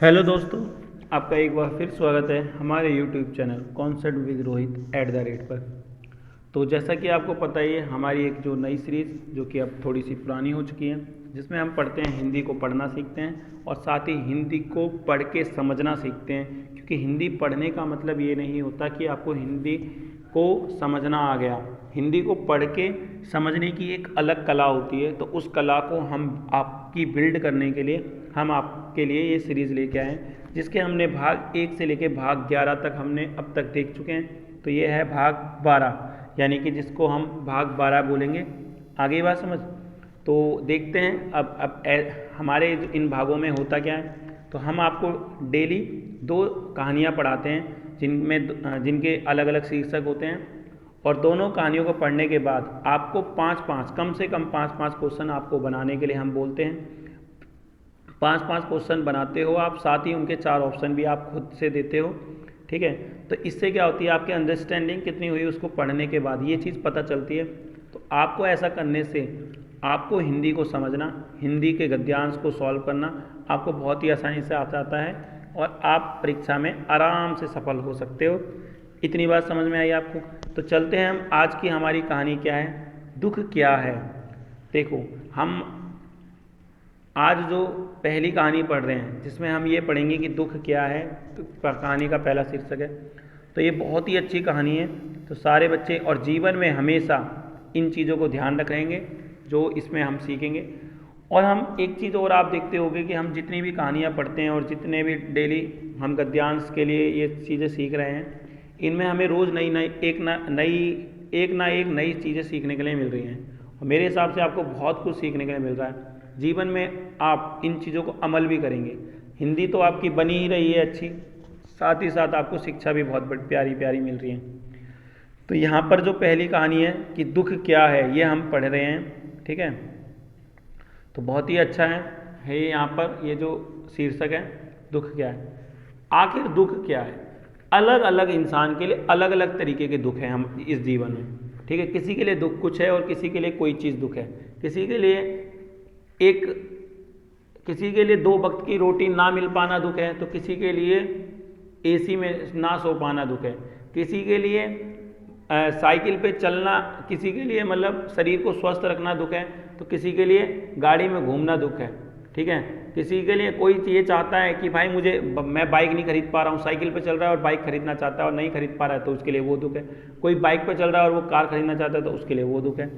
Hello दोस्तों, आपका एक बार फिर स्वागत है हमारे YouTube channel concept with Rohit @ पर। तो जैसा कि आपको पता ही है, हमारी एक जो नई सीरीज़ जो कि अब थोड़ी सी पुरानी हो चुकी है, जिसमें हम पढ़ते हैं, हिंदी को पढ़ना सीखते हैं और साथ ही हिंदी को पढ़ के समझना सीखते हैं। क्योंकि हिंदी पढ़ने का मतलब ये नहीं होता कि आपको हिंदी को समझना आ गया। हिंदी को पढ़ के समझने की एक अलग कला होती है। तो उस कला को हम आपकी बिल्ड करने के लिए हम आपके लिए ये सीरीज़ लेके आए हैं, जिसके हमने भाग 1 से लेके भाग 11 तक हमने अब तक देख चुके हैं। तो ये है भाग 12, यानी कि जिसको हम भाग 12 बोलेंगे। आगे बात समझ। तो देखते हैं अब हमारे इन भागों में होता क्या है। तो हम आपको डेली 2 कहानियाँ पढ़ाते हैं, जिनके अलग अलग शीर्षक होते हैं। और दोनों कहानियों को पढ़ने के बाद आपको 5-5 कम से कम 5-5 क्वेश्चन आपको बनाने के लिए हम बोलते हैं। 5-5 क्वेश्चन बनाते हो आप, साथ ही उनके 4 ऑप्शन भी आप खुद से देते हो। ठीक है। तो इससे क्या होती है, आपकी अंडरस्टैंडिंग कितनी हुई उसको पढ़ने के बाद ये चीज़ पता चलती है। तो आपको ऐसा करने से आपको हिंदी को समझना, हिंदी के गद्यांश को सॉल्व करना आपको बहुत ही आसानी से आता आता है और आप परीक्षा में आराम से सफल हो सकते हो। इतनी बात समझ में आई आपको। तो चलते हैं हम, आज की हमारी कहानी क्या है, दुख क्या है। देखो, हम आज जो पहली कहानी पढ़ रहे हैं, जिसमें हम ये पढ़ेंगे कि दुख क्या है, तो कहानी का पहला शीर्षक है। तो ये बहुत ही अच्छी कहानी है। तो सारे बच्चे और जीवन में हमेशा इन चीज़ों को ध्यान रखेंगे जो इसमें हम सीखेंगे। और हम एक चीज़ और आप देखते होंगे कि हम जितनी भी कहानियाँ पढ़ते हैं और जितने भी डेली हम गद्यांश के लिए ये चीज़ें सीख रहे हैं, इनमें हमें रोज़ एक ना एक नई चीज़ें सीखने के लिए मिल रही हैं। और मेरे हिसाब से आपको बहुत कुछ सीखने के लिए मिल रहा है। जीवन में आप इन चीज़ों को अमल भी करेंगे। हिंदी तो आपकी बनी ही रही है अच्छी, साथ ही साथ आपको शिक्षा भी बहुत प्यारी प्यारी मिल रही है। तो यहाँ पर जो पहली कहानी है कि दुख क्या है, ये हम पढ़ रहे हैं। ठीक है। तो बहुत ही अच्छा है यहाँ पर ये जो शीर्षक है, दुख क्या है। आखिर दुख क्या है। अलग अलग इंसान के लिए अलग अलग तरीके के दुख हैं हम इस जीवन में। ठीक है। किसी के लिए दुख कुछ है और किसी के लिए कोई चीज़ दुख है। किसी के लिए एक किसी के लिए 2 वक्त की रोटी ना मिल पाना दुख है, तो किसी के लिए एसी में ना सो पाना दुख है। किसी के लिए साइकिल पे चलना, किसी के लिए मतलब शरीर को स्वस्थ रखना दुख है, तो किसी के लिए गाड़ी में घूमना दुख है। ठीक है। किसी के लिए कोई ये चाहता है कि भाई मैं बाइक नहीं खरीद पा रहा हूँ, साइकिल पे चल रहा है और बाइक खरीदना चाहता है और नहीं खरीद पा रहा है, तो उसके लिए वो दुख है। कोई बाइक पे चल रहा है और वो कार खरीदना चाहता है, तो उसके लिए वो दुख है।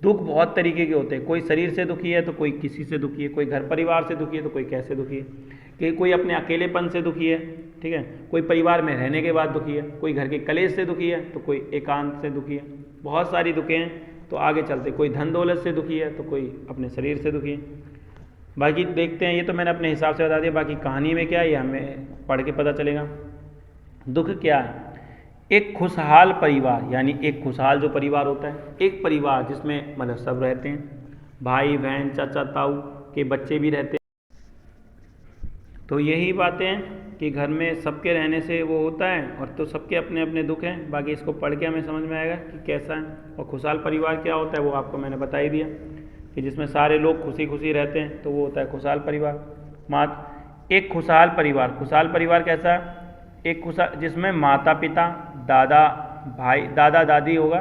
दुख बहुत तरीके के होते हैं। कोई शरीर से दुखी है तो कोई किसी से दुखी है, कोई घर परिवार से दुखी है तो कोई कैसे दुखी है, कि कोई अपने अकेलेपन से दुखी है। ठीक है। कोई परिवार में रहने के बाद दुखी है, कोई घर के कलेश से दुखी है, तो कोई एकांत से दुखी है। बहुत सारी दुखें हैं। तो आगे चलते, कोई धन दौलत से दुखी है तो कोई अपने शरीर से दुखी है। बाकी देखते हैं, ये तो मैंने अपने हिसाब से बता दिया। बाकी कहानी में क्या है ये हमें पढ़ के पता चलेगा। दुख क्या है। एक खुशहाल परिवार, यानी एक खुशहाल जो परिवार होता है, एक परिवार जिसमें मतलब सब रहते हैं, भाई बहन चाचा ताऊ के बच्चे भी रहते हैं। तो यही बातें हैं कि घर में सबके रहने से वो होता है, और तो सबके अपने अपने दुख हैं। बाकी इसको पढ़ के हमें समझ में आएगा कि कैसा है। और खुशहाल परिवार क्या होता है वो आपको मैंने बता ही दिया, कि जिसमें सारे लोग खुशी खुशी रहते हैं, तो वो होता है खुशहाल परिवार। एक खुशहाल परिवार कैसा है। एक खुशहाल जिसमें माता पिता, दादा दादी होगा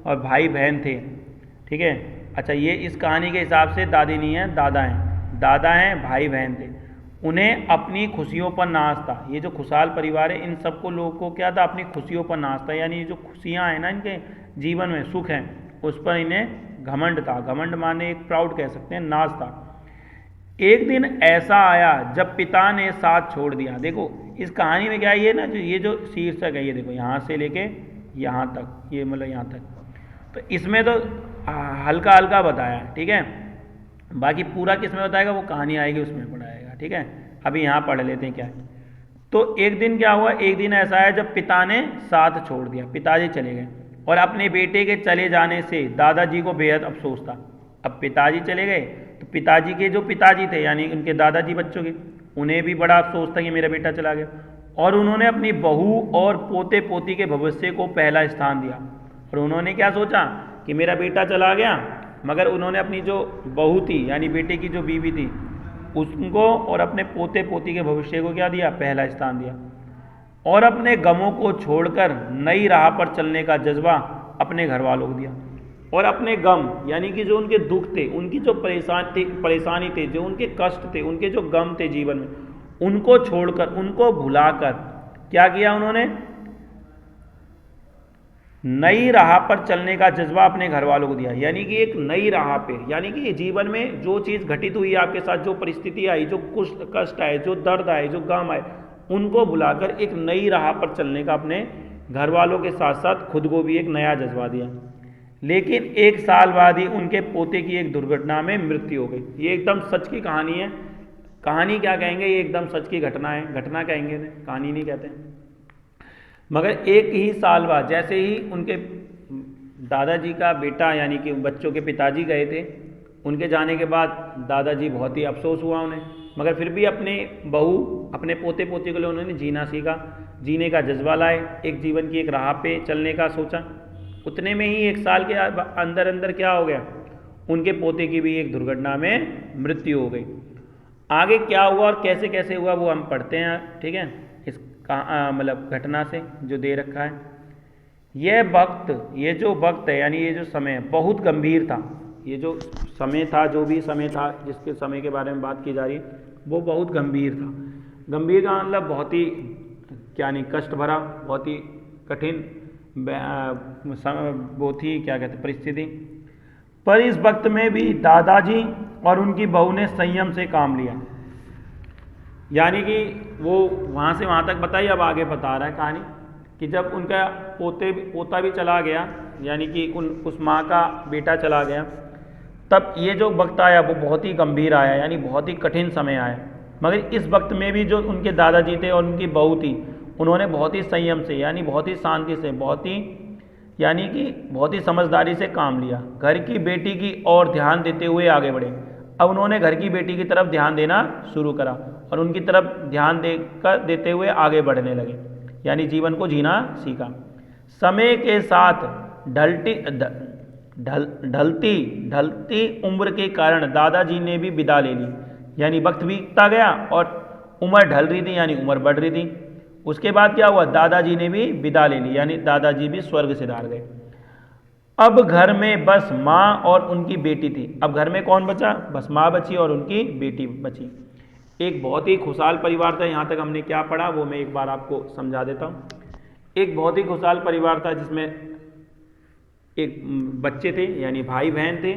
और भाई बहन थे। ठीक है। अच्छा, ये इस कहानी के हिसाब से दादी नहीं है, दादा हैं, भाई बहन थे। उन्हें अपनी खुशियों पर नाज था। ये जो खुशहाल परिवार है, इन सबको लोगों को क्या था, अपनी खुशियों पर नाज था। यानी ये जो खुशियाँ हैं ना इनके जीवन में, सुख हैं, उस पर इन्हें घमंड था। घमंड माने एक प्राउड कह सकते हैं, नाज था। एक दिन ऐसा आया जब पिता ने साथ छोड़ दिया। देखो इस कहानी में क्या है, ये जो शीर्षक है, ये देखो यहाँ से लेके यहाँ तक, ये मतलब यहाँ तक। तो इसमें तो हल्का हल्का बताया है। ठीक है। बाकी पूरा किस में बताएगा, वो कहानी आएगी उसमें पढ़ाएगा। ठीक है। अभी यहाँ पढ़ लेते हैं क्या है। तो एक दिन क्या हुआ, एक दिन ऐसा है जब पिता ने साथ छोड़ दिया, पिताजी चले गए, और अपने बेटे के चले जाने से दादाजी को बेहद अफसोस था। अब पिताजी चले गए तो पिताजी के जो पिताजी थे, यानी उनके दादाजी बच्चों के, उन्हें भी बड़ा अफसोस था कि मेरा बेटा चला गया। और उन्होंने अपनी बहू और पोते पोती के भविष्य को पहला स्थान दिया। और उन्होंने क्या सोचा कि मेरा बेटा चला गया, मगर उन्होंने अपनी जो बहू थी, यानी बेटे की जो बीवी थी, उनको और अपने पोते पोती के भविष्य को क्या दिया, पहला स्थान दिया। और अपने गमों को छोड़कर नई राह पर चलने का जज्बा अपने घर वालों को दिया। और अपने गम यानी कि जो उनके दुख थे, उनकी जो परेशानी थे, जो उनके कष्ट थे, उनके जो गम थे जीवन में, उनको छोड़कर, उनको भुलाकर क्या किया उन्होंने, नई राह पर चलने का जज्बा अपने घर वालों को दिया। यानी कि एक नई राह पे, यानी कि जीवन में जो चीज़ घटित हुई आपके साथ, जो परिस्थिति आई, जो कष्ट आए, जो दर्द आए, जो गम आए, उनको भुलाकर एक नई राह पर चलने का अपने घर वालों के साथ साथ खुद को भी एक नया जज्बा दिया। लेकिन 1 साल बाद ही उनके पोते की एक दुर्घटना में मृत्यु हो गई। ये एकदम सच की कहानी है। कहानी क्या कहेंगे, ये एकदम सच की घटना है, घटना कहेंगे, कहानी नहीं कहते। मगर 1 ही साल बाद जैसे ही उनके दादाजी का बेटा यानी कि बच्चों के पिताजी गए थे, उनके जाने के बाद दादाजी बहुत ही अफसोस हुआ उन्हें, मगर फिर भी अपने बहू, अपने पोते पोती के लिए उन्होंने जीना सीखा, जीने का जज्बा लाए, एक जीवन की एक राह पे चलने का सोचा। उतने में ही 1 साल के अंदर अंदर क्या हो गया, उनके पोते की भी एक दुर्घटना में मृत्यु हो गई। आगे क्या हुआ और कैसे कैसे हुआ वो हम पढ़ते हैं, ठीक है, इस मतलब घटना से जो दे रखा है। यह वक्त, ये जो वक्त है यानी ये जो समय है बहुत गंभीर था। ये जो समय था, जो भी समय था जिसके समय के बारे में बात की जा रही है, वो बहुत गंभीर था। गंभीर का मतलब बहुत ही क्या नहीं, कष्ट भरा, बहुत ही कठिन, बहुत ही क्या कहते परिस्थिति। पर इस वक्त में भी दादाजी और उनकी बहू ने संयम से काम लिया। यानी कि वो वहाँ से वहाँ तक बताइए, अब आगे बता रहा है कहानी कि जब उनका पोता भी चला गया, यानी कि उस माँ का बेटा चला गया, तब ये जो वक्त आया वो बहुत ही गंभीर आया, यानी बहुत ही कठिन समय आया। मगर इस वक्त में भी जो उनके दादाजी थे और उनकी बहू थी, उन्होंने बहुत ही संयम से, यानी बहुत ही शांति से, बहुत ही यानी कि बहुत ही समझदारी से काम लिया। घर की बेटी की ओर ध्यान देते हुए आगे बढ़े। अब उन्होंने घर की बेटी की तरफ ध्यान देना शुरू करा और उनकी तरफ ध्यान देते हुए आगे बढ़ने लगे, यानी जीवन को जीना सीखा। समय के साथ ढलती उम्र के कारण दादाजी ने भी विदा ले ली, यानी वक्त बीतता गया और उम्र ढल रही थी, यानी उम्र बढ़ रही थी। उसके बाद क्या हुआ, दादाजी ने भी विदा ले ली, यानी दादाजी भी स्वर्ग सिधार गए। अब घर में बस माँ और उनकी बेटी थी। अब घर में कौन बचा, बस माँ बची और उनकी बेटी बची। एक बहुत ही खुशहाल परिवार था। यहाँ तक हमने क्या पढ़ा वो मैं एक बार आपको समझा देता हूँ। एक बहुत ही खुशहाल परिवार था जिसमें एक बच्चे थे, यानी भाई बहन थे,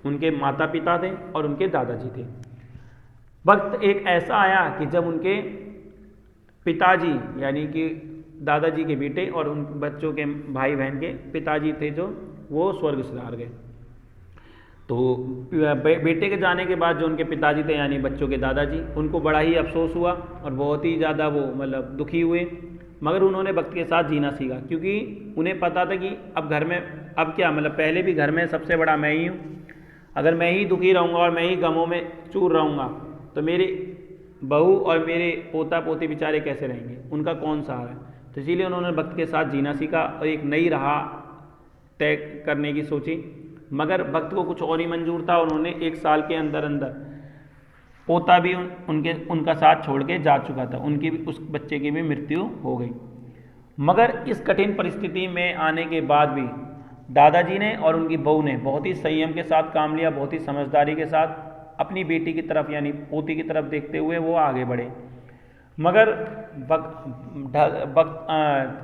उनके माता पिता थे और उनके दादाजी थे। वक्त एक ऐसा आया कि जब उनके पिताजी यानी कि दादाजी के बेटे और उन बच्चों के भाई बहन के पिताजी थे जो वो स्वर्ग सिधार गए। तो बेटे के जाने के बाद जो उनके पिताजी थे यानी बच्चों के दादाजी, उनको बड़ा ही अफसोस हुआ और बहुत ही ज़्यादा वो मतलब दुखी हुए। मगर उन्होंने वक्त के साथ जीना सीखा, क्योंकि उन्हें पता था कि अब घर में अब क्या मतलब पहले भी घर में सबसे बड़ा मैं ही हूँ। अगर मैं ही दुखी रहूँगा और मैं ही गमों में चूर रहूँगा तो मेरी बहू और मेरे पोता पोती बेचारे कैसे रहेंगे, उनका कौन सहारा है। तो इसीलिए उन्होंने वक्त के साथ जीना सीखा और एक नई राह तय करने की सोची। मगर वक्त को कुछ और ही मंजूर था। उन्होंने 1 साल के अंदर अंदर पोता भी उनका साथ छोड़ के जा चुका था, उनकी भी उस बच्चे की भी मृत्यु हो गई। मगर इस कठिन परिस्थिति में आने के बाद भी दादाजी ने और उनकी बहू ने बहुत ही संयम के साथ काम लिया, बहुत ही समझदारी के साथ अपनी बेटी की तरफ यानी पोती की तरफ देखते हुए वो आगे बढ़े। मगर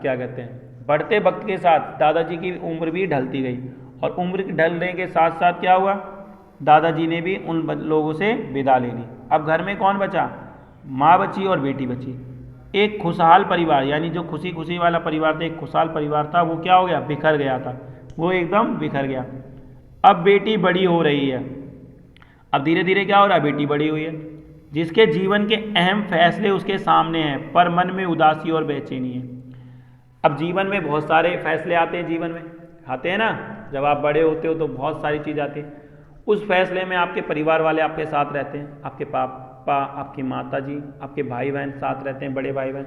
क्या कहते हैं, बढ़ते वक्त के साथ दादाजी की उम्र भी ढलती गई और उम्र ढलने के साथ साथ क्या हुआ, दादाजी ने भी उन लोगों से विदा ले ली। अब घर में कौन बचा, माँ बची और बेटी बची। एक खुशहाल परिवार यानी जो खुशी खुशी वाला परिवार था, एक खुशहाल परिवार था, वो क्या हो गया, बिखर गया था, वो एकदम बिखर गया। अब बेटी बड़ी हो रही है, अब धीरे धीरे क्या हो रहा है, बेटी बड़ी हुई है, जिसके जीवन के अहम फैसले उसके सामने हैं, पर मन में उदासी और बेचैनी है। अब जीवन में बहुत सारे फैसले आते हैं, जीवन में आते हैं ना, जब आप बड़े होते हो तो बहुत सारी चीज़ आती है। उस फैसले में आपके परिवार वाले आपके साथ रहते हैं, आपके पापा, आपकी माता जी, आपके भाई बहन साथ रहते हैं, बड़े भाई बहन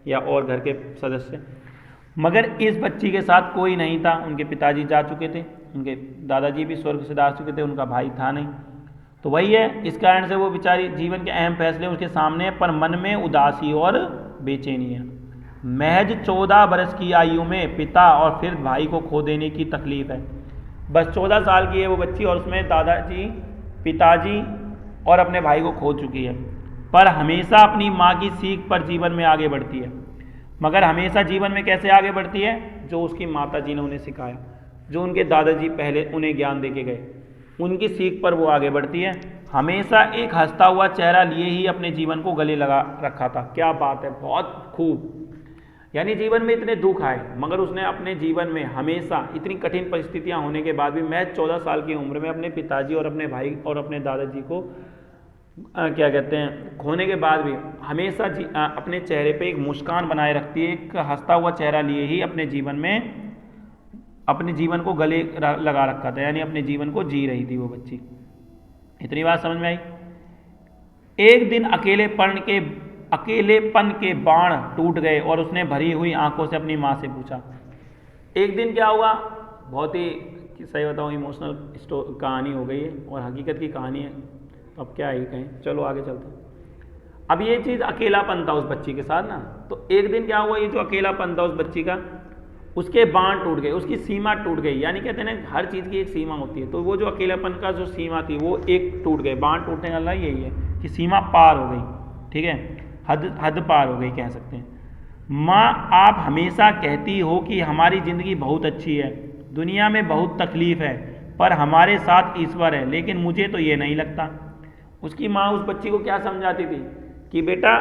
या और घर के सदस्य। मगर इस बच्ची के साथ कोई नहीं था। उनके पिताजी जा चुके थे, उनके दादाजी भी स्वर्ग सिधार चुके थे, उनका भाई था नहीं। तो वही है, इस कारण से वो बेचारी जीवन के अहम फैसले उसके सामने, पर मन में उदासी और बेचैनी है। महज 14 बरस की आयु में पिता और फिर भाई को खो देने की तकलीफ है। बस 14 साल की है वो बच्ची और उसमें दादाजी, पिताजी और अपने भाई को खो चुकी है, पर हमेशा अपनी माँ की सीख पर जीवन में आगे बढ़ती है। मगर हमेशा जीवन में कैसे आगे बढ़ती है? जो उसकी माता जी ने उन्हें सिखाया, जो उनके दादाजी पहले उन्हें ज्ञान देके गए, उनकी सीख पर वो आगे बढ़ती है। हमेशा एक हंसता हुआ चेहरा लिए ही अपने जीवन को गले लगा रखा था। क्या बात है, बहुत खूब। यानी जीवन में इतने दुख आए मगर उसने अपने जीवन में हमेशा इतनी कठिन परिस्थितियां होने के बाद भी, महज 14 साल की उम्र में अपने पिताजी और अपने भाई और अपने दादाजी को क्या कहते हैं खोने के बाद भी हमेशा अपने चेहरे पे एक मुस्कान बनाए रखती है, एक हंसता हुआ चेहरा लिए ही अपने जीवन में अपने जीवन को गले लगा रखा था, यानी अपने जीवन को जी रही थी वो बच्ची। इतनी बात समझ में आई। एक दिन अकेलेपन के बाण टूट गए और उसने भरी हुई आंखों से अपनी माँ से पूछा। एक दिन क्या हुआ, बहुत ही सही बताऊँ इमोशनल कहानी हो गई है और हकीकत की कहानी है, तो अब क्या ही कहें, चलो आगे चलते हैं। अब ये चीज़ अकेलापन था उस बच्ची के साथ ना, तो एक दिन क्या हुआ, ये जो अकेलापन था उस बच्ची का, उसके बाण टूट गए, उसकी सीमा टूट गई। यानी कहते हैं ना हर चीज़ की एक सीमा होती है, तो वो जो अकेलापन का जो सीमा थी वो एक टूट गए। बाण टूटने वाला यही है कि सीमा पार हो गई, ठीक है, हद पार हो गई कह सकते हैं। माँ, आप हमेशा कहती हो कि हमारी ज़िंदगी बहुत अच्छी है, दुनिया में बहुत तकलीफ़ है, पर हमारे साथ ईश्वर है, लेकिन मुझे तो ये नहीं लगता। उसकी माँ उस बच्ची को क्या समझाती थी कि बेटा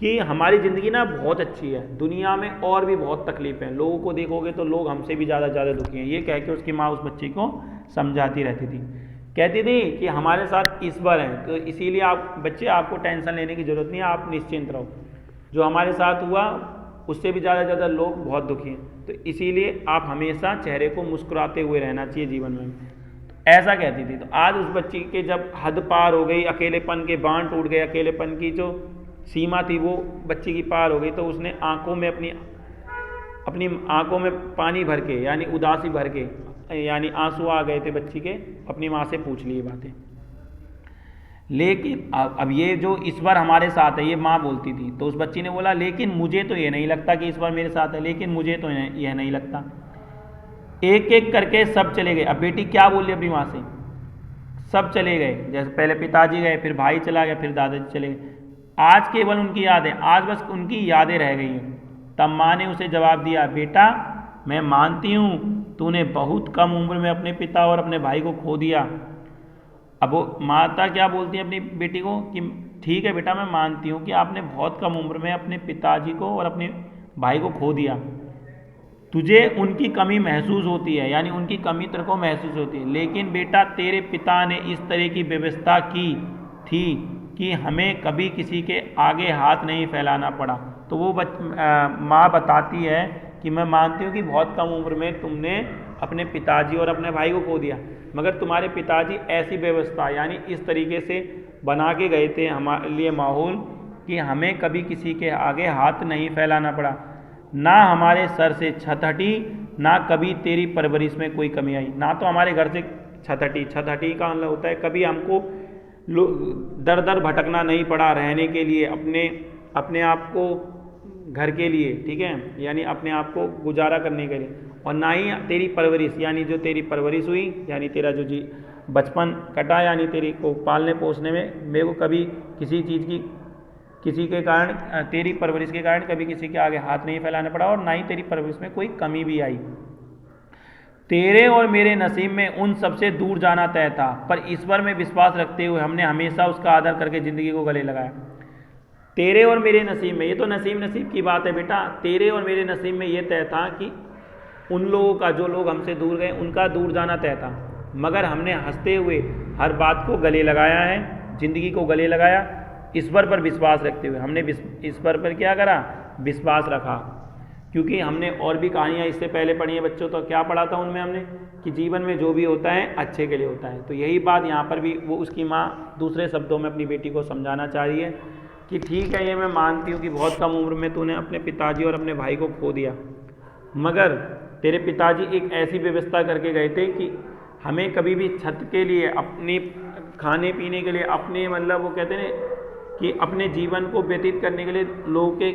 कि हमारी ज़िंदगी ना बहुत अच्छी है, दुनिया में और भी बहुत तकलीफ़ हैं, लोगों को देखोगे तो लोग हमसे भी ज़्यादा दुखी हैं। ये कह के उसकी माँ उस बच्ची को समझाती रहती थी, कहती थी कि हमारे साथ ईश्वर हैं, तो इसीलिए आप बच्चे, आपको टेंशन लेने की ज़रूरत नहीं है, आप निश्चिंत रहो, जो हमारे साथ हुआ उससे भी ज़्यादा लोग बहुत दुखी हैं, तो इसीलिए आप हमेशा चेहरे को मुस्कुराते हुए रहना चाहिए जीवन में, ऐसा कहती थी। तो आज उस बच्ची के जब हद पार हो गई, अकेलेपन के बांध टूट गए, अकेलेपन की जो सीमा थी वो बच्ची की पार हो गई, तो उसने आंखों में अपनी आंखों में पानी भर के, यानी उदासी भर के, यानी आंसू आ गए थे बच्ची के, अपनी माँ से पूछ ली बातें। लेकिन अब ये जो ईश्वर हमारे साथ है, ये माँ बोलती थी, तो उस बच्ची ने बोला लेकिन मुझे तो ये नहीं लगता कि ईश्वर मेरे साथ है, लेकिन मुझे तो यह नहीं लगता। एक एक करके सब चले गए। अब बेटी क्या बोल रही अपनी माँ से, सब चले गए, जैसे पहले पिताजी गए, फिर भाई चला गया, फिर दादाजी चले गए, आज केवल उनकी यादें, आज बस उनकी यादें रह गई हैं। तब माँ ने उसे जवाब दिया, बेटा मैं मानती हूँ तूने बहुत कम उम्र में अपने पिता और अपने भाई को खो दिया। अब वो माता क्या बोलती है अपनी बेटी को कि ठीक है बेटा, मैं मानती हूँ कि आपने बहुत कम उम्र में अपने पिताजी को और अपने भाई को खो दिया, तुझे उनकी कमी महसूस होती है, यानी उनकी कमी तेरे को महसूस होती है, लेकिन बेटा तेरे पिता ने इस तरह की व्यवस्था की थी कि हमें कभी किसी के आगे हाथ नहीं फैलाना पड़ा। तो वो माँ बताती है कि मैं मानती हूँ कि बहुत कम उम्र में तुमने अपने पिताजी और अपने भाई को खो दिया, मगर तुम्हारे पिताजी ऐसी व्यवस्था, यानी इस तरीके से बना के गए थे हमारे लिए माहौल कि हमें कभी किसी के आगे हाथ नहीं फैलाना पड़ा, ना हमारे सर से छत हटी, ना कभी तेरी परवरिश में कोई कमी आई। ना तो हमारे घर से छत हटी का मतलब होता है कभी हमको दर दर भटकना नहीं पड़ा रहने के लिए, अपने आप को घर के लिए, ठीक है, यानी अपने आप को गुजारा करने के लिए, और ना ही तेरी परवरिश, यानी जो तेरी परवरिश हुई, यानी तेरा जो बचपन कटा, यानी तेरी को पालने पोसने में मेरे को कभी किसी चीज़ की, किसी के कारण, तेरी परवरिश के कारण कभी किसी के आगे हाथ नहीं फैलाना पड़ा, और ना ही तेरी परवरिश में कोई कमी भी आई। तेरे और मेरे नसीब में उन सबसे दूर जाना तय था, पर ईश्वर में विश्वास रखते हुए हमने हमेशा उसका आदर करके ज़िंदगी को गले लगाया। तेरे और मेरे नसीब में, ये तो नसीब की बात है बेटा, तेरे और मेरे नसीब में ये तय था कि उन लोगों का, जो लोग हमसे दूर गए, उनका दूर जाना तय था, मगर हमने हंसते हुए हर बात को गले लगाया है, ज़िंदगी को गले लगाया, ईश्वर पर विश्वास रखते हुए। हमने ईश्वर पर क्या करा, विश्वास रखा, क्योंकि हमने और भी कहानियाँ इससे पहले पढ़ी हैं बच्चों, तो क्या पढ़ा था उनमें हमने कि जीवन में जो भी होता है अच्छे के लिए होता है। तो यही बात यहाँ पर भी वो उसकी माँ दूसरे शब्दों में अपनी बेटी को समझाना चाह रही है कि ठीक है, ये मैं मानती हूँ कि बहुत कम उम्र में तूने अपने पिताजी और अपने भाई को खो दिया, मगर तेरे पिताजी एक ऐसी व्यवस्था करके गए थे कि हमें कभी भी छत के लिए, अपने खाने पीने के लिए, अपने मतलब वो कहते हैं कि अपने जीवन को व्यतीत करने के लिए लोगों के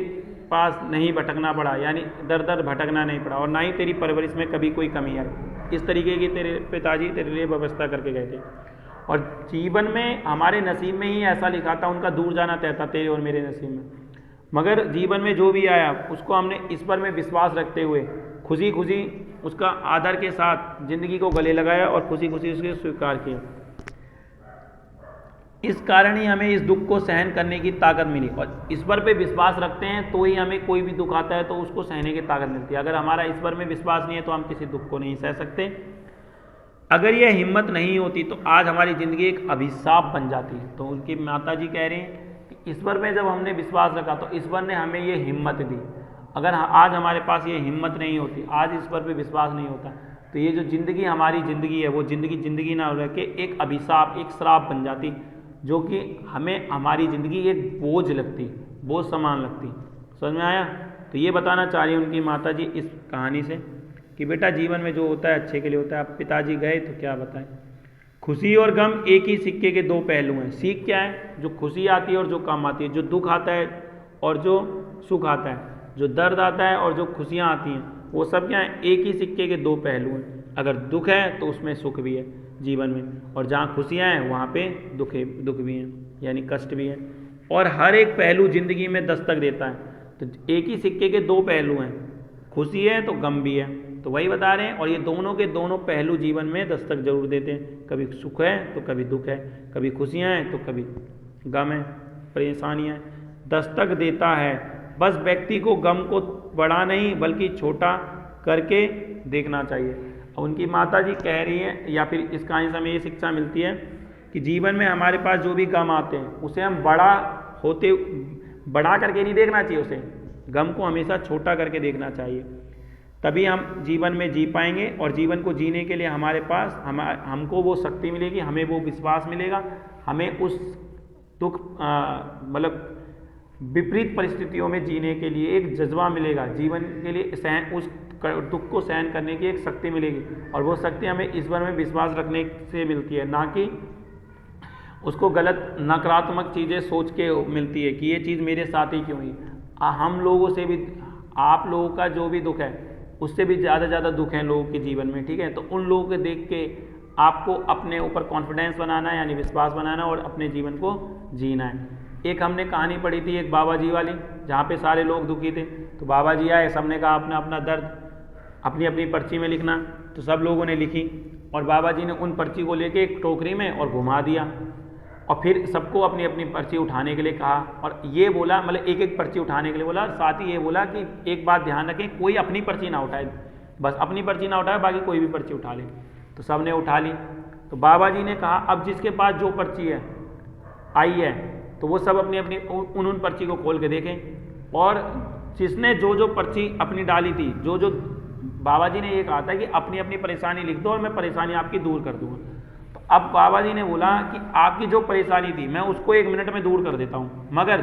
पास नहीं भटकना पड़ा, यानी दर दर भटकना नहीं पड़ा, और ना ही तेरी परवरिश में कभी कोई कमी आई। इस तरीके की तेरे पिताजी तेरे लिए व्यवस्था करके गए थे। और जीवन में हमारे नसीब में ही ऐसा लिखा था, उनका दूर जाना तय था तेरे और मेरे नसीब में। मगर जीवन में जो भी आया उसको हमने ईश्वर में विश्वास रखते हुए खुशी खुशी उसका आदर के साथ ज़िंदगी को गले लगाया और खुशी खुशी उसके स्वीकार किया। इस कारण ही हमें इस दुख को सहन करने की ताकत मिली, और ईश्वर पे विश्वास रखते हैं तो ही हमें कोई भी दुख आता है तो उसको सहने की ताकत मिलती है। अगर हमारा ईश्वर में विश्वास नहीं है तो हम किसी दुख को नहीं सह सकते। अगर यह हिम्मत नहीं होती तो आज हमारी ज़िंदगी एक अभिशाप बन जाती है। तो उनकी माता जी कह रहे हैं कि ईश्वर में जब हमने विश्वास रखा तो ईश्वर ने हमें ये हिम्मत दी। अगर आज हमारे पास ये हिम्मत नहीं होती, आज ईश्वर पे विश्वास नहीं होता, तो ये जो ज़िंदगी हमारी ज़िंदगी है वो ज़िंदगी ना रह के एक अभिशाप, एक श्राप बन जाती, जो कि हमें हमारी ज़िंदगी एक बोझ लगती, बोझ समान लगती। समझ में आया? तो ये बताना चाह रही उनकी माता जी इस कहानी से कि बेटा जीवन में जो होता है अच्छे के लिए होता है। अब पिताजी गए तो क्या बताएं। खुशी और गम एक ही सिक्के के दो पहलू हैं। सीख क्या है? जो खुशी आती है और जो गम आती है, जो दुख आता है और जो सुख आता है, जो दर्द आता है और जो खुशियाँ आती हैं, वो सब क्या है? एक ही सिक्के के दो पहलू हैं। अगर दुख है तो उसमें सुख भी है जीवन में, और जहाँ खुशियाँ हैं वहाँ पे दुख भी हैं, यानी कष्ट भी है। और हर एक पहलू ज़िंदगी में दस्तक देता है। तो एक ही सिक्के के दो पहलू हैं, खुशी है तो गम भी है। तो वही बता रहे हैं, और ये दोनों के दोनों पहलू जीवन में दस्तक जरूर देते हैं। कभी सुख है तो कभी दुख है, कभी खुशियाँ हैं तो कभी गम है, परेशानियाँ दस्तक देता है। बस व्यक्ति को गम को बड़ा नहीं बल्कि छोटा करके देखना चाहिए। और उनकी माता जी कह रही हैं, या फिर इस कहानी से हमें ये शिक्षा मिलती है कि जीवन में हमारे पास जो भी गम आते हैं उसे हम बड़ा करके नहीं देखना चाहिए, उसे गम को हमेशा छोटा करके देखना चाहिए। तभी हम जीवन में जी पाएंगे, और जीवन को जीने के लिए हमारे पास हमको वो शक्ति मिलेगी, हमें वो विश्वास मिलेगा, हमें उस दुख मतलब विपरीत परिस्थितियों में जीने के लिए एक जज्बा मिलेगा, जीवन के लिए उस दुख को सहन करने की एक शक्ति मिलेगी। और वो शक्ति हमें ईश्वर में विश्वास रखने से मिलती है, ना कि उसको गलत नकारात्मक चीज़ें सोच के मिलती है कि ये चीज़ मेरे साथ ही क्यों हुई। हम लोगों से भी, आप लोगों का जो भी दुख है उससे भी ज़्यादा दुख है लोगों के जीवन में, ठीक है। तो उन लोगों को देख के आपको अपने ऊपर कॉन्फिडेंस बनाना है, यानी विश्वास बनाना, और अपने जीवन को जीना है। एक हमने कहानी पढ़ी थी एक बाबा जी वाली, जहाँ पे सारे लोग दुखी थे, तो बाबा जी आए, सबने कहा अपना अपना दर्द अपनी अपनी पर्ची में लिखना। तो सब लोगों ने लिखी, और बाबा जी ने उन पर्ची को लेके एक टोकरी में और घुमा दिया, और फिर सबको अपनी अपनी पर्ची उठाने के लिए कहा। और ये बोला, मतलब एक एक पर्ची उठाने के लिए बोला, साथ ही ये बोला कि एक बात ध्यान रखें, कोई अपनी पर्ची ना उठाए, बस अपनी पर्ची ना उठाए, बाकी कोई भी पर्ची उठा ले। तो सब ने उठा ली। तो बाबा जी ने कहा अब जिसके पास जो पर्ची है आई है तो वो सब अपनी अपनी उन पर्ची को खोल के देखें, और जिसने जो पर्ची अपनी डाली थी, जो बाबा जी ने ये कहा था कि अपनी अपनी परेशानी लिख दो और मैं परेशानी आपकी दूर कर दूंगा। तो अब बाबा जी ने बोला कि आपकी जो परेशानी थी मैं उसको 1 मिनट में दूर कर देता हूँ, मगर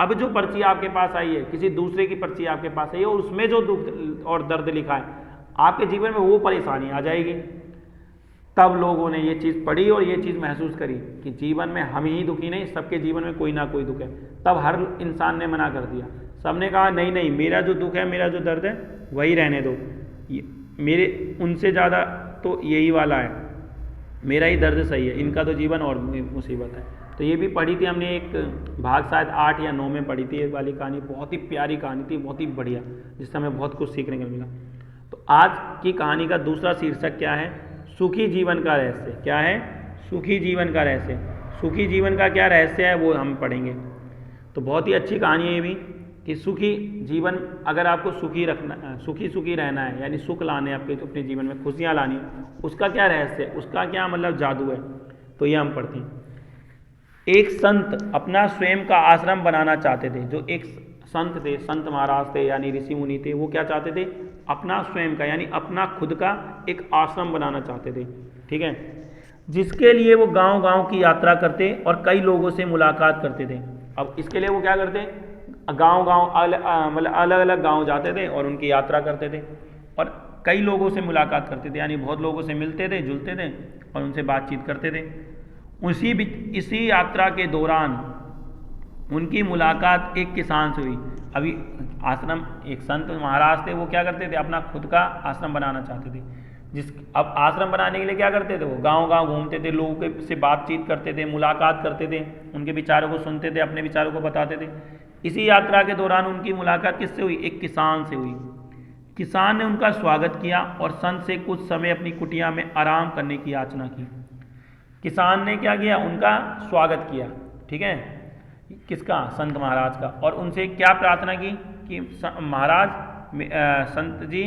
अब जो पर्ची आपके पास आई है, किसी दूसरे की पर्ची आपके पास आई है, और उसमें जो दुख और दर्द लिखा है आपके जीवन में, वो परेशानी आ जाएगी। तब लोगों ने ये चीज़ पढ़ी और ये चीज़ महसूस करी कि जीवन में हम ही दुखी नहीं, सबके जीवन में कोई ना कोई दुख है। तब हर इंसान ने मना कर दिया, सबने कहा नहीं नहीं, मेरा जो दुख है, मेरा जो दर्द है वही रहने दो, मेरे उनसे ज़्यादा तो यही वाला है, मेरा ही दर्द सही है, इनका तो जीवन और मुसीबत है। तो ये भी पढ़ी थी हमने, एक भाग शायद 8 या 9 में पढ़ी थी ये वाली कहानी। बहुत ही प्यारी कहानी थी, बहुत ही बढ़िया, जिससे हमें बहुत कुछ सीखने को मिला। तो आज की कहानी का दूसरा शीर्षक क्या है? सुखी जीवन का रहस्य। क्या है? सुखी जीवन का रहस्य। सुखी जीवन का क्या रहस्य है वो हम पढ़ेंगे। तो बहुत ही अच्छी कहानी है ये भी, कि सुखी जीवन, अगर आपको सुखी रहना है, यानी सुख लाने आपके अपने जीवन में, खुशियाँ लानी है, उसका क्या रहस्य है, उसका क्या मतलब जादू है, तो ये हम पढ़ते हैं। एक संत अपना स्वयं का आश्रम बनाना चाहते थे। जो एक संत थे, संत महाराज थे, यानी ऋषि मुनि थे, वो क्या चाहते थे? अपना स्वयं का, यानी अपना खुद का एक आश्रम बनाना चाहते थे, ठीक है। जिसके लिए वो गांव-गांव की यात्रा करते और कई लोगों से मुलाकात करते थे। अब इसके लिए वो क्या करते? गांव-गांव मतलब अलग अलग गांव जाते थे और उनकी यात्रा करते थे, और कई लोगों से मुलाकात करते थे, यानी बहुत लोगों से मिलते थे, जुलते थे और उनसे बातचीत करते थे। इसी यात्रा के दौरान उनकी मुलाकात एक किसान से हुई। अभी आश्रम, एक संत महाराज थे, वो क्या करते थे, अपना खुद का आश्रम बनाना चाहते थे। अब आश्रम बनाने के लिए क्या करते थे, वो गांव गांव घूमते थे, लोगों से बातचीत करते थे, मुलाकात करते थे, उनके विचारों को सुनते थे, अपने विचारों को बताते थे। इसी यात्रा के दौरान उनकी मुलाकात किससे हुई, एक किसान से हुई। किसान ने उनका स्वागत किया और संत से कुछ समय अपनी कुटिया में आराम करने की याचना की। किसान ने क्या किया, उनका स्वागत किया, ठीक है, किसका, संत महाराज का, और उनसे क्या प्रार्थना की कि महाराज, संत जी,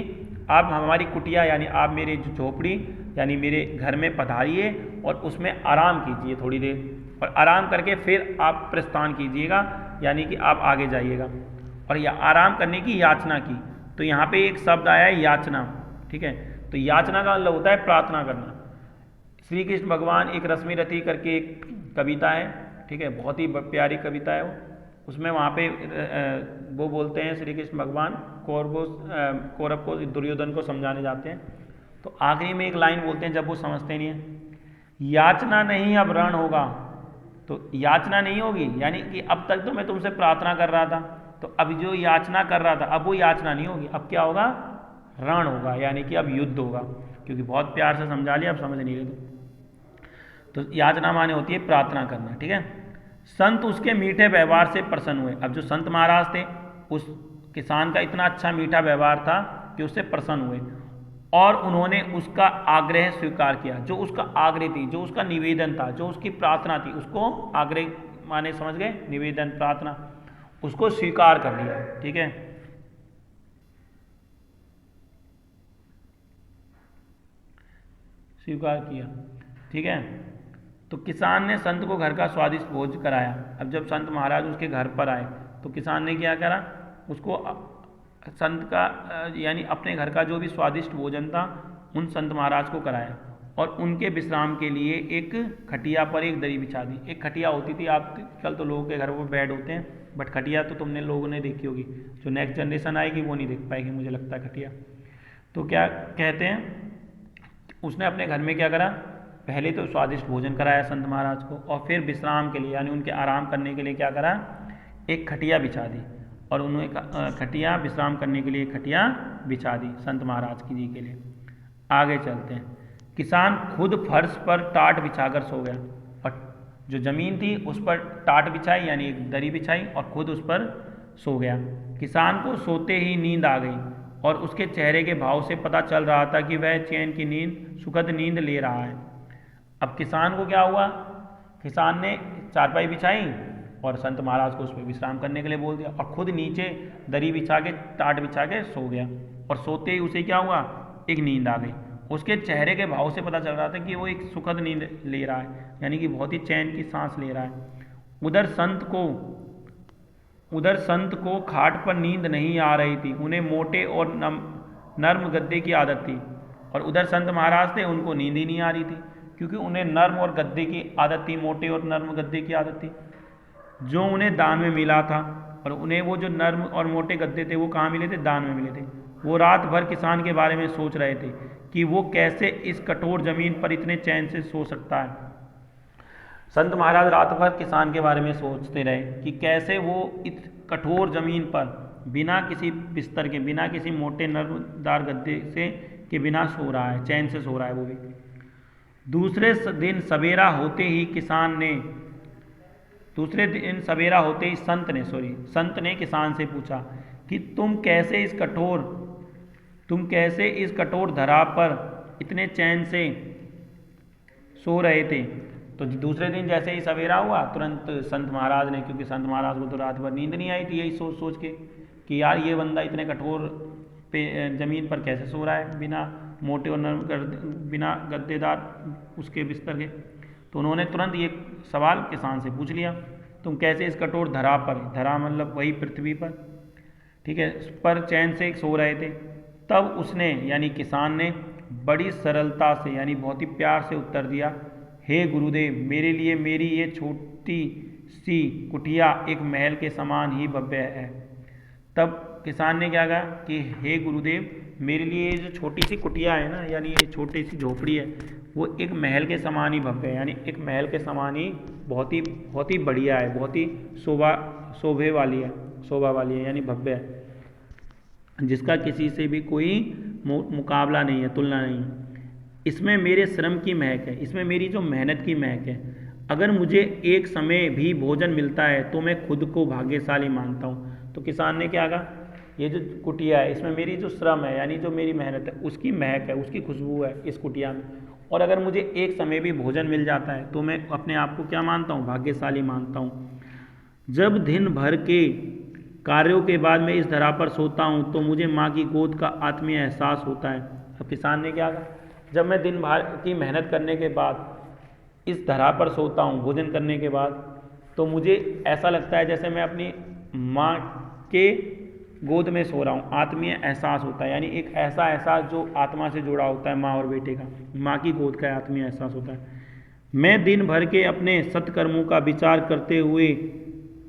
आप हमारी कुटिया यानी आप मेरी झोपड़ी यानी मेरे घर में पधारिए और उसमें आराम कीजिए थोड़ी देर, और आराम करके फिर आप प्रस्थान कीजिएगा, यानी कि आप आगे जाइएगा। और यह आराम करने की याचना की। तो यहाँ पे एक शब्द आया है याचना, ठीक है। तो याचना का मतलब होता है प्रार्थना करना। श्री कृष्ण भगवान, एक रश्मि रति करके एक कविता है, ठीक है, बहुत ही प्यारी कविता है वो। उसमें वहाँ पे वो बोलते हैं, श्री कृष्ण भगवान कौरव को, दुर्योधन को समझाने जाते हैं, तो आखिरी में एक लाइन बोलते हैं, जब वो समझते नहीं है, याचना नहीं अब रण होगा। तो याचना नहीं होगी, यानी कि अब तक तो मैं तुमसे प्रार्थना कर रहा था, तो अब जो याचना कर रहा था, अब वो याचना नहीं होगी, अब क्या होगा, रण होगा, यानी कि अब युद्ध होगा। क्योंकि बहुत प्यार से समझा लिया, अब समझ नहीं रहे तो याचना माने होती है प्रार्थना करना, ठीक है। संत उसके मीठे व्यवहार से प्रसन्न हुए। अब जो संत महाराज थे, उस किसान का इतना अच्छा मीठा व्यवहार था कि उससे प्रसन्न हुए, और उन्होंने उसका आग्रह स्वीकार किया। जो उसका आग्रह थी, जो उसका निवेदन था, जो उसकी प्रार्थना थी, उसको आग्रह माने समझ गए, निवेदन, प्रार्थना, उसको स्वीकार कर लिया, ठीक है। स्वीकार किया, ठीक है। तो किसान ने संत को घर का स्वादिष्ट भोज कराया। अब जब संत महाराज उसके घर पर आए तो किसान ने क्या करा, उसको संत का यानी अपने घर का जो भी स्वादिष्ट भोजन था उन संत महाराज को कराया, और उनके विश्राम के लिए एक खटिया पर एक दरी बिछा दी। एक खटिया होती थी, आजकल तो लोगों के घर पर बेड होते हैं, बट खटिया तो तुमने लोगों ने देखी होगी, जो नेक्स्ट जनरेशन आएगी वो नहीं देख पाएगी, मुझे लगता है खटिया। तो क्या कहते हैं, उसने अपने घर में क्या करा, पहले तो स्वादिष्ट भोजन कराया संत महाराज को, और फिर विश्राम के लिए यानी उनके आराम करने के लिए क्या करा, एक खटिया बिछा दी, और उन्होंने खटिया, विश्राम करने के लिए खटिया बिछा दी संत महाराज की जी के लिए। आगे चलते हैं। किसान खुद फर्श पर टाट बिछाकर सो गया, और जो ज़मीन थी उस पर टाट बिछाई यानी एक दरी बिछाई और खुद उस पर सो गया। किसान को सोते ही नींद आ गई, और उसके चेहरे के भाव से पता चल रहा था कि वह चैन की नींद, सुखद नींद ले रहा है। अब किसान को क्या हुआ, किसान ने चारपाई बिछाई और संत महाराज को उस पर विश्राम करने के लिए बोल दिया, और खुद नीचे दरी बिछा के, टाट बिछा के सो गया, और सोते ही उसे क्या हुआ, एक नींद आ गई। उसके चेहरे के भाव से पता चल रहा था कि वो एक सुखद नींद ले रहा है, यानी कि बहुत ही चैन की सांस ले रहा है। उधर संत को खाट पर नींद नहीं आ रही थी, उन्हें मोटे और नर्म गद्दे की आदत थी, और उधर संत महाराज थे, उनको नींद ही नहीं आ रही थी, क्योंकि उन्हें नर्म और गद्दे की आदत थी, मोटे और नर्म गद्दे की आदत थी, जो उन्हें दान में मिला था। और उन्हें वो जो नर्म और मोटे गद्दे थे वो कहाँ मिले थे, दान में मिले थे। वो रात भर किसान के बारे में सोच रहे थे कि वो कैसे इस कठोर जमीन पर इतने चैन से सो सकता है। संत महाराज रात भर किसान के बारे में सोचते रहे कि कैसे वो इस कठोर जमीन पर बिना किसी बिस्तर के, बिना किसी मोटे नर्मदार गद्दे से के बिना सो रहा है, चैन से सो रहा है वो भी। दूसरे दिन सवेरा होते ही संत ने किसान से पूछा कि तुम कैसे इस कठोर धरा पर इतने चैन से सो रहे थे। तो दूसरे दिन जैसे ही सवेरा हुआ, तुरंत संत महाराज ने, क्योंकि संत महाराज को तो रात भर नींद नहीं आई थी, यही सोच सोच के कि यार ये बंदा इतने कठोर पे ज़मीन पर कैसे सो रहा है, बिना मोटे और नर्म बिना गद्देदार उसके बिस्तर के। तो उन्होंने तुरंत ये सवाल किसान से पूछ लिया, तुम कैसे इस कठोर धरा पर, धरा मतलब वही पृथ्वी पर, ठीक है, पर चैन से सो रहे थे। तब उसने यानी किसान ने बड़ी सरलता से यानी बहुत ही प्यार से उत्तर दिया, हे गुरुदेव, मेरे लिए मेरी ये छोटी सी कुटिया एक महल के समान ही भव्य है। तब किसान ने क्या कहा कि हे गुरुदेव, मेरे लिए ये जो छोटी सी कुटिया है ना, यानी ये छोटी सी झोपड़ी है, वो एक महल के समान ही भव्य है, यानी एक महल के समान ही बहुत ही बढ़िया है, बहुत ही शोभा वाली है, यानी भव्य है, जिसका किसी से भी कोई मुकाबला नहीं है, तुलना नहीं है। इसमें मेरे श्रम की महक है, इसमें मेरी जो मेहनत की महक है। अगर मुझे एक समय भी भोजन मिलता है तो मैं खुद को भाग्यशाली मानता हूँ। तो किसान ने क्या कहा, ये जो कुटिया है इसमें मेरी जो श्रम है, यानी जो मेरी मेहनत है, उसकी महक है, उसकी खुशबू है इस कुटिया में, और अगर मुझे एक समय भी भोजन मिल जाता है तो मैं अपने आप को क्या मानता हूँ, भाग्यशाली मानता हूँ। जब दिन भर के कार्यों के बाद मैं इस धरा पर सोता हूँ तो मुझे माँ की गोद का आत्मीय एहसास होता है। अब किसान ने क्या कहा, जब मैं दिन भर की मेहनत करने के बाद इस धरा पर सोता हूँ भोजन करने के बाद, तो मुझे ऐसा लगता है जैसे मैं अपनी माँ के गोद में सो रहा हूँ, आत्मीय एहसास होता है, यानी एक ऐसा एहसास जो आत्मा से जुड़ा होता है, माँ और बेटे का, माँ की गोद का आत्मीय एहसास होता है। मैं दिन भर के अपने सत्कर्मों का विचार करते हुए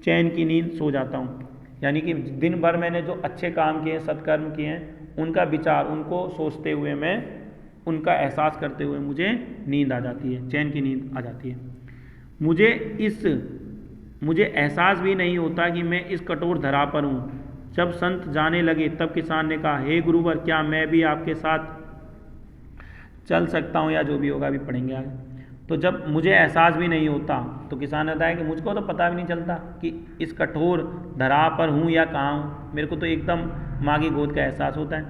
चैन की नींद सो जाता हूँ, यानी कि दिन भर मैंने जो अच्छे काम किए, सत्कर्म किए हैं, उनका विचार, उनको सोचते हुए, मैं उनका एहसास करते हुए मुझे नींद आ जाती है, चैन की नींद आ जाती है। मुझे एहसास भी नहीं होता कि मैं इस कठोर धरा पर हूँ। जब संत जाने लगे तब किसान ने कहा, हे गुरुवर, क्या मैं भी आपके साथ चल सकता हूँ, या जो भी होगा अभी पढ़ेंगे आगे। तो जब मुझे एहसास भी नहीं होता, तो किसान ने बताया कि मुझको तो पता भी नहीं चलता कि इस कठोर धरा पर हूँ या कहाँ हूँ, मेरे को तो एकदम माँ की गोद का एहसास होता है।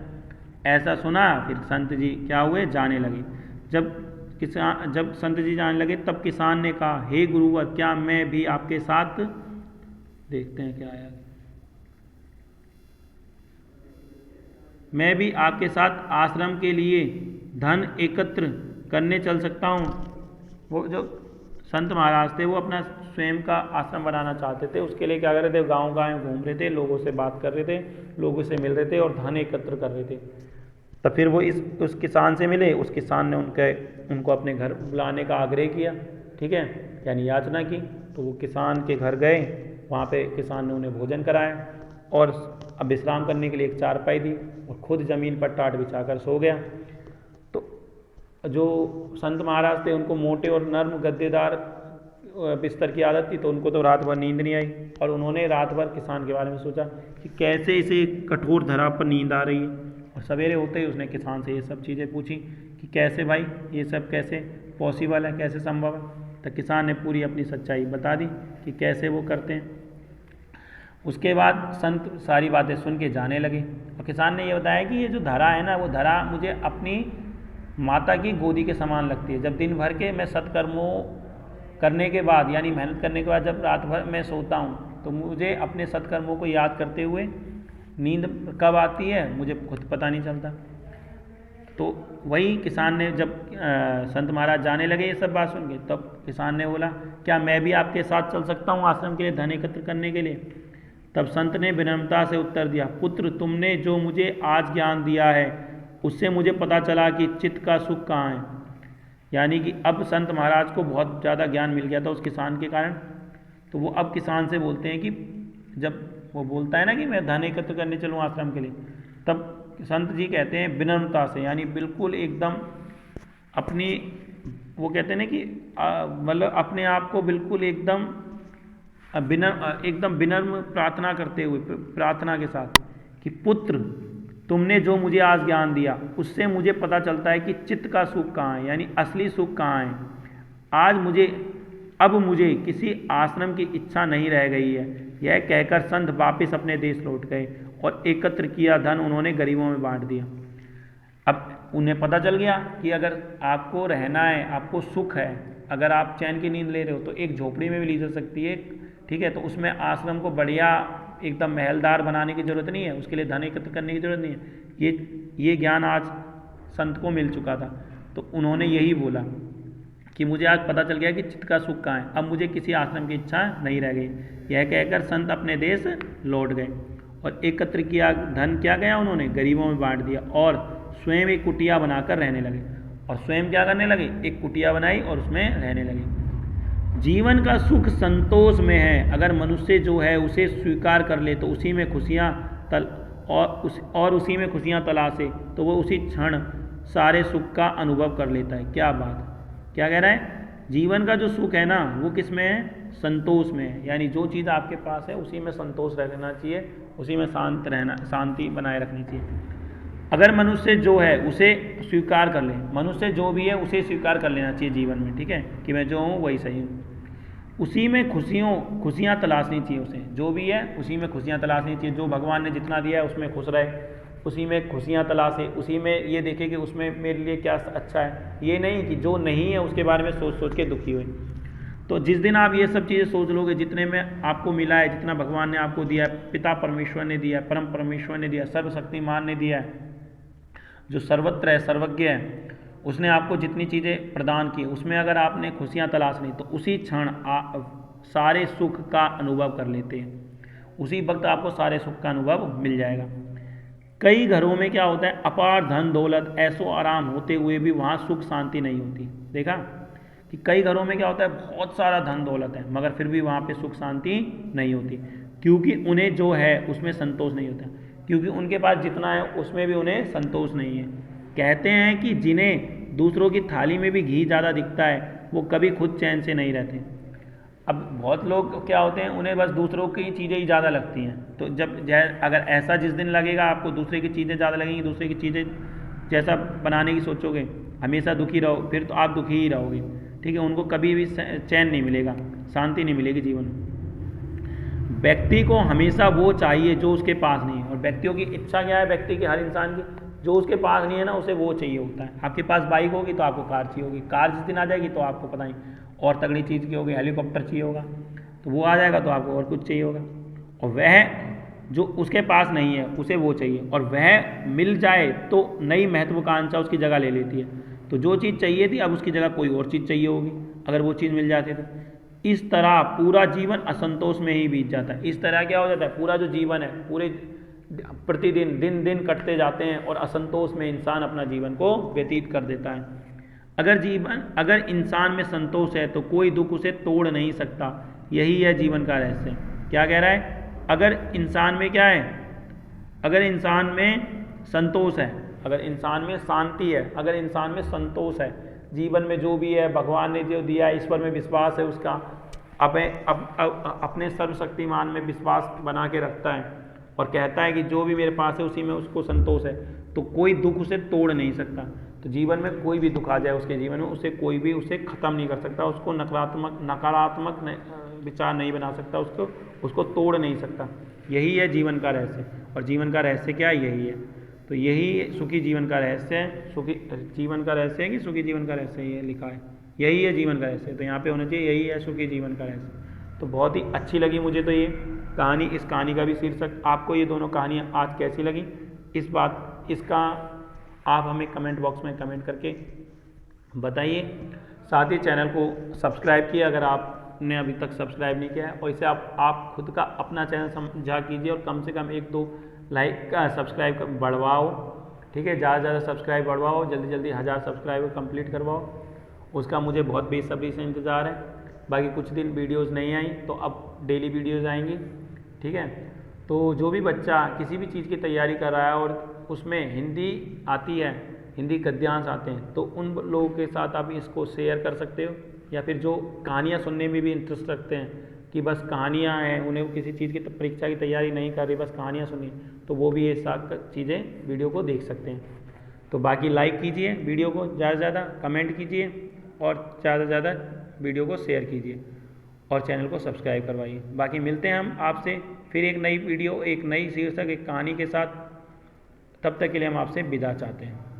ऐसा सुना, फिर संत जी क्या हुए, जाने लगे। जब संत जी जाने लगे तब किसान ने कहा, हे गुरुवर, क्या मैं भी आपके साथ, देखते हैं क्या आया, मैं भी आपके साथ आश्रम के लिए धन एकत्र करने चल सकता हूँ। वो जो संत महाराज थे वो अपना स्वयं का आश्रम बनाना चाहते थे। उसके लिए क्या कर रहे थे, गाँव गाँव घूम रहे थे, लोगों से बात कर रहे थे, लोगों से मिल रहे थे और धन एकत्र कर रहे थे। तो फिर वो उस किसान से मिले, उस किसान ने उनको अपने घर बुलाने का आग्रह किया, ठीक है, यानी याचना की। तो वो किसान के घर गए, वहाँ पे किसान ने उन्हें भोजन कराया और अब विश्राम करने के लिए एक चारपाई दी और खुद ज़मीन पर टाट बिछाकर सो गया। तो जो संत महाराज थे उनको मोटे और नर्म गद्देदार बिस्तर की आदत थी, तो उनको तो रात भर नींद नहीं आई और उन्होंने रात भर किसान के बारे में सोचा कि कैसे इसे कठोर धरा पर नींद आ रही है। और सवेरे होते ही उसने किसान से ये सब चीज़ें पूछी कि कैसे भाई, ये सब कैसे पॉसिबल है, कैसे संभव है। तो किसान ने पूरी अपनी सच्चाई बता दी कि कैसे वो करते हैं। उसके बाद संत सारी बातें सुन के जाने लगे और किसान ने ये बताया कि ये जो धरा है ना, वो धरा मुझे अपनी माता की गोदी के समान लगती है। जब दिन भर के मैं सत्कर्मों करने के बाद, यानी मेहनत करने के बाद जब रात भर मैं सोता हूँ, तो मुझे अपने सत्कर्मों को याद करते हुए नींद कब आती है मुझे खुद पता नहीं चलता। तो वही किसान ने जब संत महाराज जाने लगे ये सब बात सुन के, तब किसान ने बोला, क्या मैं भी आपके साथ चल सकता हूँ आश्रम के लिए धन एकत्र करने के लिए। तब संत ने विनम्रता से उत्तर दिया, पुत्र, तुमने जो मुझे आज ज्ञान दिया है उससे मुझे पता चला कि चित्त का सुख कहाँ है। यानी कि अब संत महाराज को बहुत ज़्यादा ज्ञान मिल गया था उस किसान के कारण। तो वो अब किसान से बोलते हैं कि जब वो बोलता है ना कि मैं धन एकत्र करने चलूँ आश्रम के लिए, तब संत जी कहते हैं विनम्रता से, यानी बिल्कुल एकदम अपनी, वो कहते हैं ना कि मतलब अपने आप को बिल्कुल एकदम विनम्र प्रार्थना करते हुए, प्रार्थना के साथ कि पुत्र, तुमने जो मुझे आज ज्ञान दिया उससे मुझे पता चलता है कि चित्त का सुख कहाँ है, यानी असली सुख कहाँ है। अब मुझे किसी आश्रम की इच्छा नहीं रह गई है। यह कहकर संत वापिस अपने देश लौट गए और एकत्र किया धन उन्होंने गरीबों में बांट दिया। अब उन्हें पता चल गया कि अगर आपको रहना है, आपको सुख है, अगर आप चैन की नींद ले रहे हो तो एक झोपड़ी में भी ली जा सकती है, ठीक है। तो उसमें आश्रम को बढ़िया एकदम महलदार बनाने की ज़रूरत नहीं है, उसके लिए धन एकत्र करने की ज़रूरत नहीं है। ये ज्ञान आज संत को मिल चुका था। तो उन्होंने यही बोला कि मुझे आज पता चल गया कि चित्त का सुख कहाँ है, अब मुझे किसी आश्रम की इच्छा नहीं रह गई। यह कहकर संत अपने देश लौट गए और एकत्र किया धन क्या गया उन्होंने गरीबों में बांट दिया और स्वयं एक कुटिया बनाकर रहने लगे। और स्वयं क्या करने लगे, एक कुटिया बनाई और उसमें रहने लगे। जीवन का सुख संतोष में है। अगर मनुष्य जो है उसे स्वीकार कर ले तो उसी में खुशियाँ और उसी में खुशियाँ तलाशे तो वो उसी क्षण सारे सुख का अनुभव कर लेता है। क्या बात, क्या कह रहा है? जीवन का जो सुख है ना वो किस में है? संतोष में है। यानी जो चीज़ आपके पास है उसी में संतोष रहना चाहिए, उसी में शांति बनाए रखनी चाहिए। अगर मनुष्य जो है उसे स्वीकार कर ले, मनुष्य जो भी है उसे स्वीकार कर लेना चाहिए जीवन में, ठीक है, कि मैं जो हूँ वही सही हूँ। उसी में खुशियाँ तलाशनी चाहिए उसे, जो भी है उसी में खुशियाँ तलाशनी चाहिए। जो भगवान ने जितना दिया है उसमें खुश रहे, उसी में खुशियाँ तलाशे, उसी में ये देखे कि उसमें मेरे लिए क्या अच्छा है। ये नहीं कि जो नहीं है उसके बारे में सोच सोच के दुखी हुए। तो जिस दिन आप ये सब चीज़ें सोच लोगे, जितने में आपको मिला है, जितना भगवान ने आपको दिया है, पिता परमेश्वर ने दिया है, परम परमेश्वर ने दिया है, सर्वशक्तिमान ने दिया है, जो सर्वत्र है, सर्वज्ञ है, उसने आपको जितनी चीज़ें प्रदान की, उसमें अगर आपने खुशियाँ तलाश ली तो उसी क्षण सारे सुख का अनुभव कर लेते हैं। उसी वक्त आपको सारे सुख का अनुभव मिल जाएगा। कई घरों में क्या होता है, अपार धन दौलत ऐशो आराम होते हुए भी वहाँ सुख शांति नहीं होती। देखा कि कई घरों में क्या होता है, बहुत सारा धन दौलत है मगर फिर भी वहाँ पे सुख शांति नहीं होती, क्योंकि उन्हें जो है उसमें संतोष नहीं होता, क्योंकि उनके पास जितना है उसमें भी उन्हें संतोष नहीं है। कहते हैं कि जिन्हें दूसरों की थाली में भी घी ज़्यादा दिखता है वो कभी खुद चैन से नहीं रहते। अब बहुत लोग क्या होते हैं, उन्हें बस दूसरों की चीज़ें ही ज़्यादा लगती हैं। तो जब अगर ऐसा जिस दिन लगेगा आपको दूसरे की चीज़ें ज़्यादा लगेंगी, दूसरे की चीज़ें जैसा बनाने की सोचोगे, हमेशा दुखी रहो, फिर तो आप दुखी ही रहोगे, ठीक है। उनको कभी भी चैन नहीं मिलेगा, शांति नहीं मिलेगी जीवन में। व्यक्ति को हमेशा वो चाहिए जो उसके पास नहीं है। और व्यक्तियों की इच्छा क्या है, व्यक्ति की, हर इंसान की, जो उसके पास नहीं है ना उसे वो चाहिए होता है। आपके पास बाइक होगी तो आपको कार चाहिए होगी, कार जिस दिन आ जाएगी तो आपको पता नहीं और तगड़ी चीज़ की होगी, हेलीकॉप्टर चाहिए होगा, तो वो आ जाएगा तो आपको और कुछ चाहिए होगा। और वह जो उसके पास नहीं है उसे वो चाहिए, और वह मिल जाए तो नई महत्वाकांक्षा उसकी जगह ले लेती है। तो जो चीज़ चाहिए थी अब उसकी जगह कोई और चीज़ चाहिए होगी अगर वो चीज़ मिल जाती तो। इस तरह पूरा जीवन असंतोष में ही बीत जाता है। इस तरह क्या हो जाता है, पूरा जो जीवन है, पूरे प्रतिदिन दिन दिन कटते जाते हैं और असंतोष में इंसान अपना जीवन को व्यतीत कर देता है। अगर इंसान में संतोष है तो कोई दुख उसे तोड़ नहीं सकता। यही है जीवन का रहस्य। क्या कह रहा है, अगर इंसान में क्या है, अगर इंसान में संतोष है, अगर इंसान में शांति है, अगर इंसान में संतोष है, जीवन में जो भी है भगवान ने जो दिया है, ईश्वर में विश्वास है उसका, अपने सर्वशक्तिमान में विश्वास बना के रखता है और कहता है कि जो भी मेरे पास है उसी में उसको संतोष है, तो कोई दुख उसे तोड़ नहीं सकता। तो जीवन में कोई भी दुख आ जाए उसके जीवन में, उसे कोई भी उसे ख़त्म नहीं कर सकता, उसको नकारात्मक विचार नहीं बना सकता, उसको तोड़ नहीं सकता। यही है जीवन का रहस्य। और जीवन का रहस्य क्या है, यही है। तो यही सुखी जीवन का रहस्य है। सुखी जीवन का रहस्य है कि सुखी जीवन का रहस्य, ये लिखा है, यही है जीवन का रहस्य। तो यहाँ पे होना चाहिए यही है सुखी जीवन का रहस्य। तो बहुत ही अच्छी लगी मुझे तो ये कहानी, इस कहानी का भी शीर्षक। आपको ये दोनों कहानियाँ आज कैसी लगी, इसका आप हमें कमेंट बॉक्स में कमेंट करके बताइए। साथ ही चैनल को सब्सक्राइब किए अगर आपने अभी तक सब्सक्राइब नहीं किया है, और इसे आप खुद का अपना चैनल समझा कीजिए और कम से कम 1-2 लाइक का सब्सक्राइब बढ़वाओ, ठीक है। ज़्यादा से ज़्यादा सब्सक्राइब बढ़वाओ, जल्दी जल्दी 1000 सब्सक्राइबर कंप्लीट करवाओ, उसका मुझे बहुत बेसब्री से इंतज़ार है। बाकी कुछ दिन वीडियोस नहीं आई तो अब डेली वीडियोस आएंगी, ठीक है। तो जो भी बच्चा किसी भी चीज़ की तैयारी कर रहा है और उसमें हिंदी आती है, हिंदी गद्यांश आते हैं, तो उन लोगों के साथ आप इसको शेयर कर सकते हो। या फिर जो कहानियाँ सुनने में भी इंटरेस्ट रखते हैं कि बस कहानियाँ हैं, उन्हें किसी चीज़ की परीक्षा की तैयारी नहीं कर रही, बस कहानियाँ सुनी, तो वो भी ये सब चीज़ें वीडियो को देख सकते हैं। तो बाकी लाइक कीजिए वीडियो को ज़्यादा से ज़्यादा, कमेंट कीजिए और ज़्यादा से ज़्यादा वीडियो को शेयर कीजिए और चैनल को सब्सक्राइब करवाइए। बाकी मिलते हैं हम आपसे फिर एक नई वीडियो, एक नई शीर्षक, एक कहानी के साथ। तब तक के लिए हम आपसे विदा चाहते हैं।